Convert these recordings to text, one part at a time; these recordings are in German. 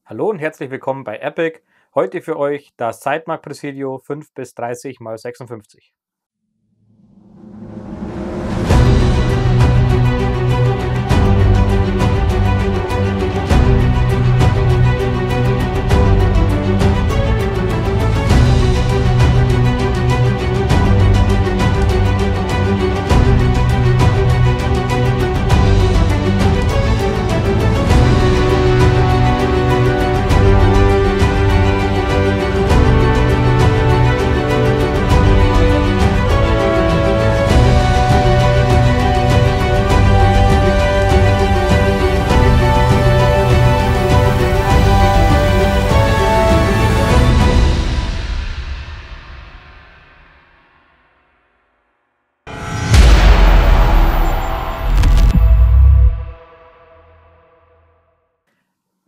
Hallo und herzlich willkommen bei Epic. Heute für euch das Sidemark Presidio 5 bis 30 x 56.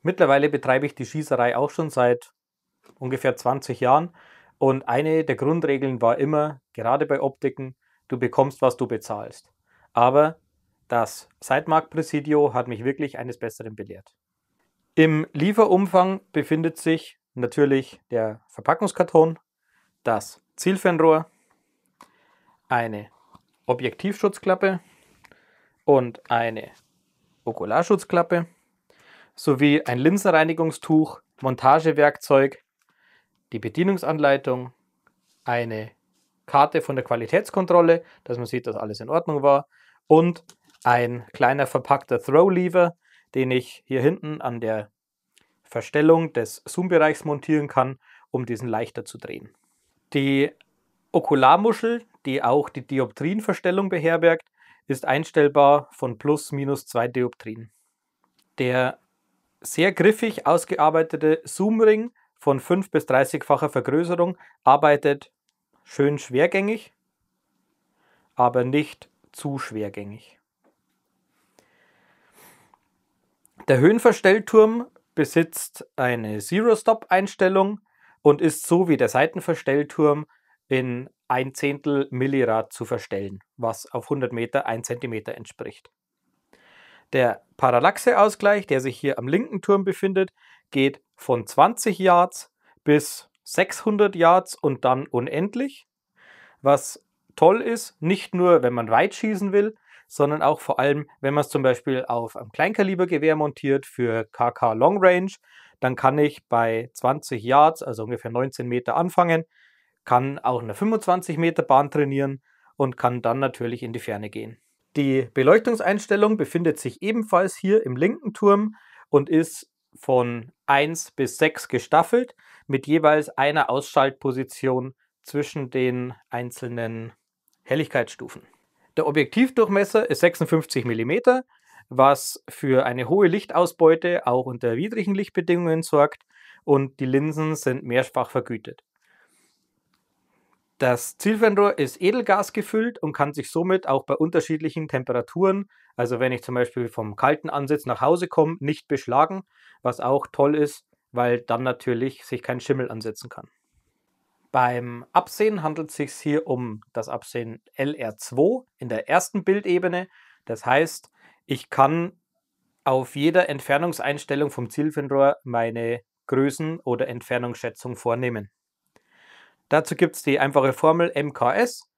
Mittlerweile betreibe ich die Schießerei auch schon seit ungefähr 20 Jahren und eine der Grundregeln war immer, gerade bei Optiken, du bekommst, was du bezahlst. Aber das Sidemark Presidio hat mich wirklich eines Besseren belehrt. Im Lieferumfang befindet sich natürlich der Verpackungskarton, das Zielfernrohr, eine Objektivschutzklappe und eine Okularschutzklappe sowie ein Linsenreinigungstuch, Montagewerkzeug, die Bedienungsanleitung, eine Karte von der Qualitätskontrolle, dass man sieht, dass alles in Ordnung war, und ein kleiner verpackter Throw-Lever, den ich hier hinten an der Verstellung des Zoom-Bereichs montieren kann, um diesen leichter zu drehen. Die Okularmuschel, die auch die Dioptrienverstellung beherbergt, ist einstellbar von plus minus 2 Dioptrien. Der sehr griffig ausgearbeitete Zoomring von 5 bis 30-facher Vergrößerung arbeitet schön schwergängig, aber nicht zu schwergängig. Der Höhenverstellturm besitzt eine Zero-Stop-Einstellung und ist so wie der Seitenverstellturm in 1/10 Millirad zu verstellen, was auf 100 Meter 1 cm entspricht. Der Parallaxe-Ausgleich, der sich hier am linken Turm befindet, geht von 20 Yards bis 600 Yards und dann unendlich. Was toll ist, nicht nur, wenn man weit schießen will, sondern auch vor allem, wenn man es zum Beispiel auf einem Kleinkalibergewehr montiert für KK Long Range, dann kann ich bei 20 Yards, also ungefähr 19 Meter anfangen, kann auch eine 25 Meter Bahn trainieren und kann dann natürlich in die Ferne gehen. Die Beleuchtungseinstellung befindet sich ebenfalls hier im linken Turm und ist von 1 bis 6 gestaffelt mit jeweils einer Ausschaltposition zwischen den einzelnen Helligkeitsstufen. Der Objektivdurchmesser ist 56 mm, was für eine hohe Lichtausbeute auch unter widrigen Lichtbedingungen sorgt, und die Linsen sind mehrfach vergütet. Das Zielfernrohr ist Edelgas gefüllt und kann sich somit auch bei unterschiedlichen Temperaturen, also wenn ich zum Beispiel vom kalten Ansitz nach Hause komme, nicht beschlagen, was auch toll ist, weil dann natürlich sich kein Schimmel ansetzen kann. Beim Absehen handelt es sich hier um das Absehen LR2 in der ersten Bildebene. Das heißt, ich kann auf jeder Entfernungseinstellung vom Zielfernrohr meine Größen- oder Entfernungsschätzung vornehmen. Dazu gibt es die einfache Formel MKS,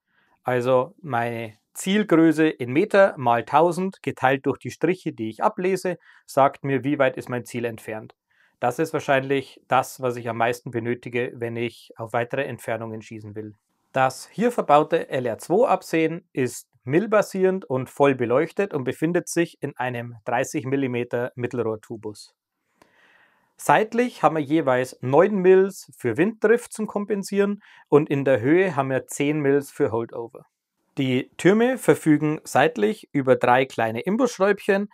also meine Zielgröße in Meter mal 1000 geteilt durch die Striche, die ich ablese, sagt mir, wie weit ist mein Ziel entfernt. Das ist wahrscheinlich das, was ich am meisten benötige, wenn ich auf weitere Entfernungen schießen will. Das hier verbaute LR2-Absehen ist millbasierend und voll beleuchtet und befindet sich in einem 30 mm Mittelrohrtubus. Seitlich haben wir jeweils 9 Mils für Winddrift zum Kompensieren und in der Höhe haben wir 10 Mils für Holdover. Die Türme verfügen seitlich über 3 kleine Imbusschräubchen.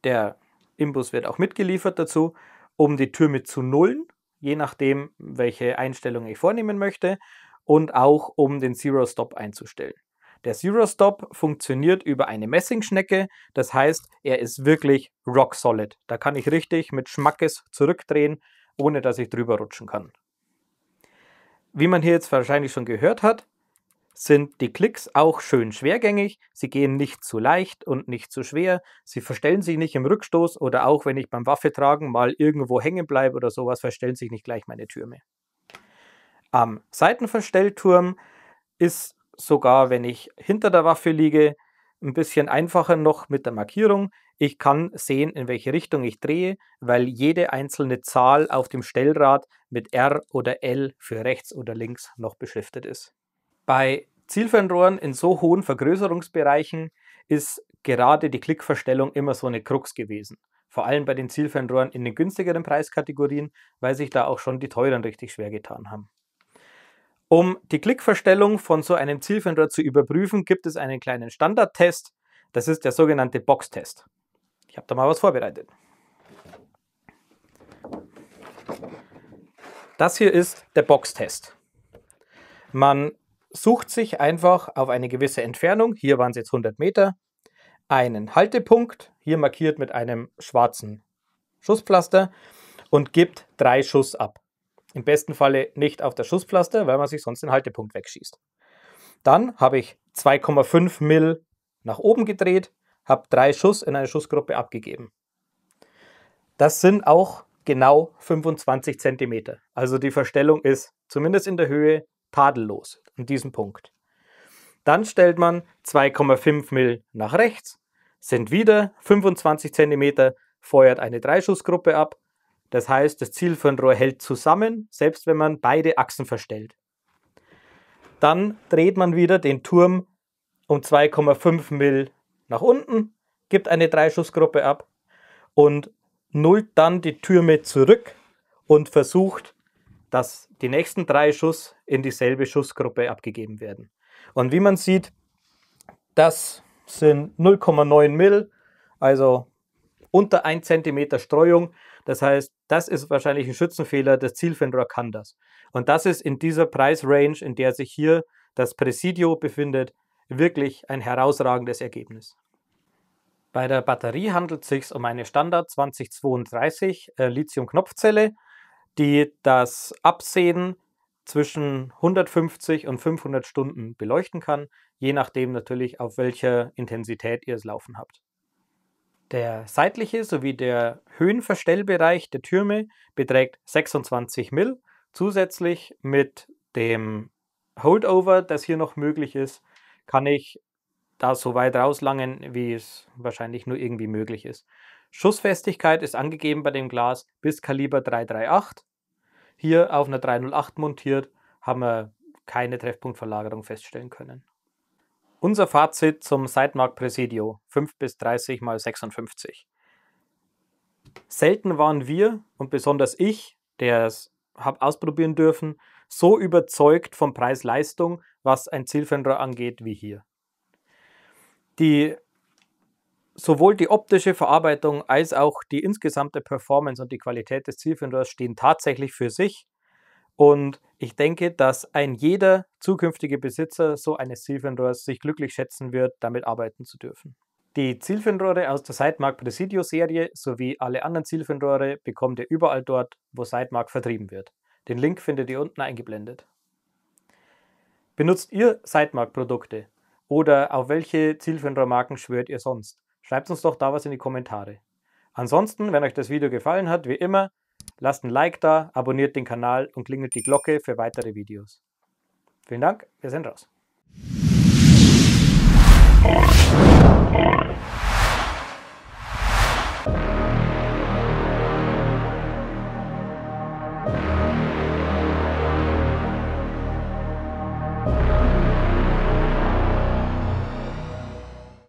Der Imbus wird auch mitgeliefert dazu, um die Türme zu nullen, je nachdem, welche Einstellung ich vornehmen möchte, und auch um den Zero Stop einzustellen. Der Zero Stop funktioniert über eine Messingschnecke, das heißt, er ist wirklich rock solid. Da kann ich richtig mit Schmackes zurückdrehen, ohne dass ich drüber rutschen kann. Wie man hier jetzt wahrscheinlich schon gehört hat, sind die Klicks auch schön schwergängig. Sie gehen nicht zu leicht und nicht zu schwer. Sie verstellen sich nicht im Rückstoß oder auch wenn ich beim Waffetragen mal irgendwo hängen bleibe oder sowas, verstellen sich nicht gleich meine Türme. Am Seitenverstellturm ist sogar, wenn ich hinter der Waffe liege, ein bisschen einfacher noch mit der Markierung. Ich kann sehen, in welche Richtung ich drehe, weil jede einzelne Zahl auf dem Stellrad mit R oder L für rechts oder links noch beschriftet ist. Bei Zielfernrohren in so hohen Vergrößerungsbereichen ist gerade die Klickverstellung immer so eine Krux gewesen. Vor allem bei den Zielfernrohren in den günstigeren Preiskategorien, weil sich da auch schon die teuren richtig schwer getan haben. Um die Klickverstellung von so einem Zielfernrohr zu überprüfen, gibt es einen kleinen Standardtest. Das ist der sogenannte Boxtest. Ich habe da mal was vorbereitet. Das hier ist der Boxtest. Man sucht sich einfach auf eine gewisse Entfernung, hier waren es jetzt 100 Meter, einen Haltepunkt, hier markiert mit einem schwarzen Schusspflaster und gibt 3 Schuss ab. Im besten Falle nicht auf das Schusspflaster, weil man sich sonst den Haltepunkt wegschießt. Dann habe ich 2,5 Mill nach oben gedreht, habe 3 Schuss in eine Schussgruppe abgegeben. Das sind auch genau 25 cm. Also die Verstellung ist zumindest in der Höhe tadellos an diesem Punkt. Dann stellt man 2,5 Mill nach rechts, sind wieder 25 cm, feuert eine 3-Schussgruppe ab. Das heißt, das Zielfernrohr hält zusammen, selbst wenn man beide Achsen verstellt. Dann dreht man wieder den Turm um 2,5 Mill nach unten, gibt eine 3-Schussgruppe ab und nullt dann die Türme zurück und versucht, dass die nächsten 3 Schuss in dieselbe Schussgruppe abgegeben werden. Und wie man sieht, das sind 0,9 Mill, also unter 1 cm Streuung. Das heißt, das ist wahrscheinlich ein Schützenfehler, das Zielfernrohr kann das. Und das ist in dieser Preisrange, in der sich hier das Presidio befindet, wirklich ein herausragendes Ergebnis. Bei der Batterie handelt es sich um eine Standard 2032 Lithium-Knopfzelle, die das Absehen zwischen 150 und 500 Stunden beleuchten kann, je nachdem natürlich, auf welcher Intensität ihr es laufen habt. Der seitliche sowie der Höhenverstellbereich der Türme beträgt 26 Mill. Zusätzlich mit dem Holdover, das hier noch möglich ist, kann ich da so weit rauslangen, wie es wahrscheinlich nur irgendwie möglich ist. Schussfestigkeit ist angegeben bei dem Glas bis Kaliber 338. Hier auf einer 308 montiert, haben wir keine Treffpunktverlagerung feststellen können. Unser Fazit zum Sightmark Presidio 5 bis 30 x 56. Selten waren wir und besonders ich, der es habe ausprobieren dürfen, so überzeugt vom Preis-Leistung, was ein Zielfernrohr angeht, wie hier. Sowohl die optische Verarbeitung als auch die insgesamte Performance und die Qualität des Zielfernrohrs stehen tatsächlich für sich. Und ich denke, dass ein jeder zukünftige Besitzer so eines Zielfernrohrs sich glücklich schätzen wird, damit arbeiten zu dürfen. Die Zielfernrohre aus der Sightmark Presidio Serie sowie alle anderen Zielfernrohre bekommt ihr überall dort, wo Sightmark vertrieben wird. Den Link findet ihr unten eingeblendet. Benutzt ihr Sightmark Produkte oder auf welche Zielfernrohrmarken schwört ihr sonst? Schreibt uns doch da was in die Kommentare. Ansonsten, wenn euch das Video gefallen hat, wie immer, lasst ein Like da, abonniert den Kanal und klingelt die Glocke für weitere Videos. Vielen Dank, wir sind raus.